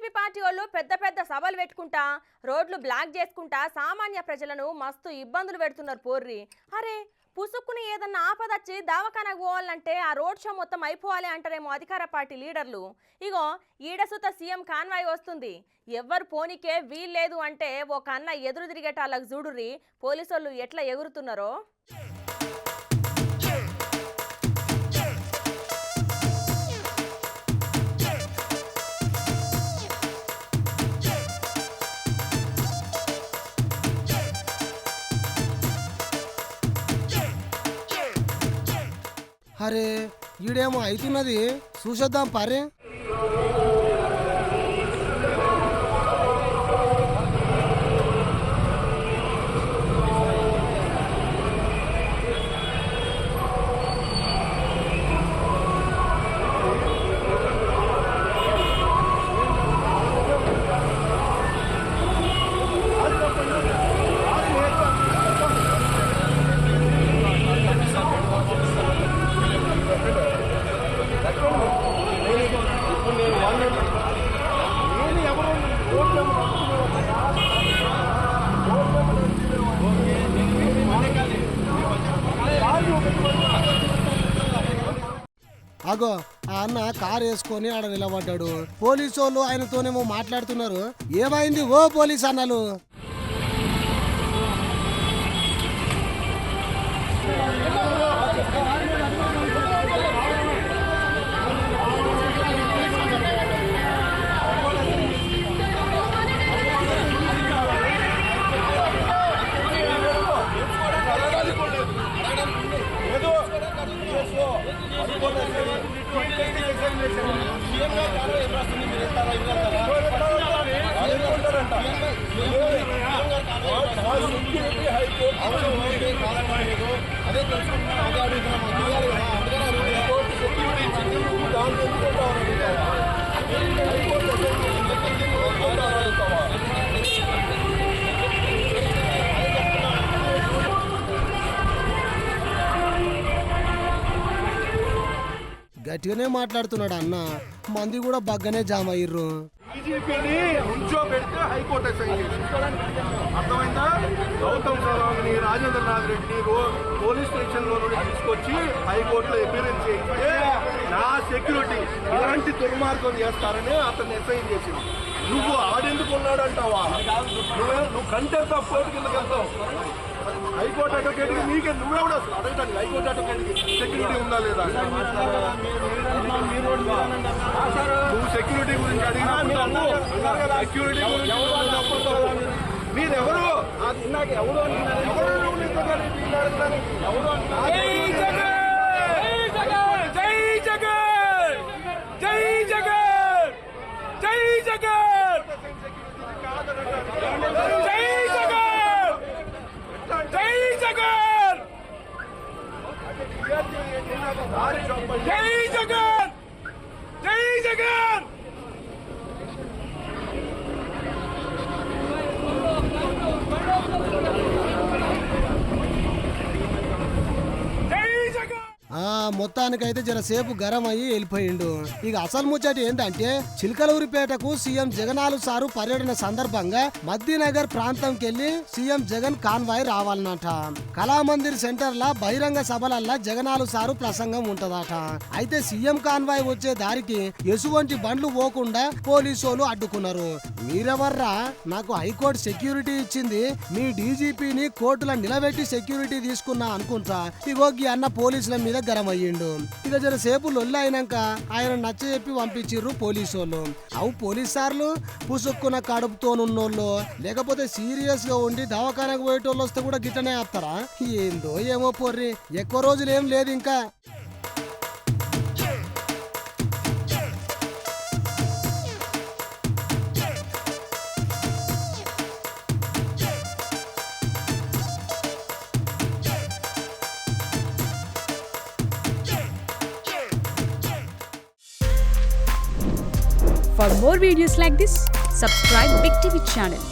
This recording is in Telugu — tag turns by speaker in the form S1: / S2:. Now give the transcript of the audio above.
S1: బీజేపీ పార్టీ వాళ్ళు పెద్ద పెద్ద సభలు పెట్టుకుంటా రోడ్లు బ్లాక్ చేసుకుంటా సామాన్య ప్రజలను మస్తు ఇబ్బందులు పెడుతున్నారు పోర్రి. అరే పుసుక్కుని ఏదన్నా ఆపదచ్చి దావకానకు పోవాలంటే ఆ రోడ్ షో మొత్తం అయిపోవాలి అంటారేమో అధికార పార్టీ లీడర్లు. ఇగో ఈడసుత సీఎం కాన్వాయ్ వస్తుంది, ఎవ్వరు పోనీకే వీల్లేదు అంటే ఒక అన్న ఎదురు తిరిగేటాళ్ళకు చూడుర్రి పోలీసోళ్ళు ఎట్లా ఎగురుతున్నారో.
S2: అరే ఈడేమో అవుతున్నది, చూసేద్దాం పరే. అగో ఆ అన్న కారు వేసుకొని ఆడ నిలబడ్డాడు. పోలీసు వాళ్ళు ఆయనతోనేమో మాట్లాడుతున్నారు. ఏమైంది ఓ పోలీస్ అన్నలు? గట్టిగానే మాట్లాడుతున్నాడు అన్న. మంది కూడా బగ్గనే జామ్ అయ్యిర్రు.
S3: బీజేపీని ఉంచోబెడితే హైకోర్టు అర్థమైందా? గౌతమ్ సవాంగ్ని, రాజేంద్రనాథ్ రెడ్డిని పోలీస్ స్టేషన్ లో నుండి తీసుకొచ్చి హైకోర్టులో అపీరెన్స్ చేయిస్తే నా సెక్యూరిటీ ఇలాంటి దుర్మార్గం చేస్తారని అతన్ని అసైన్ చేసింది. నువ్వు ఆడెందుకు ఉన్నాడంటావా? నువ్వు కంటెంప్ట్ ఆఫ్ కోర్టు కిందకి వెళ్తావు. హైకోర్టు అడ్వకేట్ నీకే నువ్వే కూడా అడగటానికి హైకోర్టు అడ్వకేట్ సెక్యూరిటీ ఉందా లేదా? నువ్వు సెక్యూరిటీ గురించి అడిగినా సెక్యూరిటీ గురించి మీరెవరు? ఎవరు
S2: మొత్తానికైతే జరసేపు గరం అయ్యి వెళ్ళిపోయిండు. ఇక అసలు ముచ్చట ఏంటంటే చిలకలూరిపేటకు సీఎం జగనాలు సారు పర్యటన సందర్భంగా మద్దీనగర్ ప్రాంతంకి వెళ్లి సీఎం జగన్ కాన్వాయ్ రావాలన్నట. కళామందిర్ సెంటర్ లా బహిరంగ సభలల్లా జగనాలు సారు ప్రసంగం ఉంటదట. అయితే సీఎం కాన్వాయ్ వచ్చే దారికి ఎటువంటి బండ్లు పోకుండా పోలీసోలు అడ్డుకున్నారు. మీరెవర్రా నాకు హైకోర్టు సెక్యూరిటీ ఇచ్చింది, మీ డీజీపీని కోర్టులో నిలబెట్టి సెక్యూరిటీ తీసుకున్నా అనుకుంటా. ఇగోగి అన్న పోలీసుల మీద గరం అయ్యిండు. ఇక జర సేపు లొల్లి అయినాక ఆయన నచ్చ చెప్పి పంపించిర్రు పోలీసు వాళ్ళు. అవు పోలీస్ సార్లు పుసుక్కున్న కడుపుతోనున్నోళ్ళు లేకపోతే సీరియస్ గా ఉండి దవాఖానకు పోయేటోళ్ళు వస్తే కూడా గిట్టనే ఆపుతారా? ఏందో ఏమో పొర్రి, ఎక్కువ రోజులు ఏం లేదు ఇంకా.
S4: For more videos like this, subscribe Big TV channel.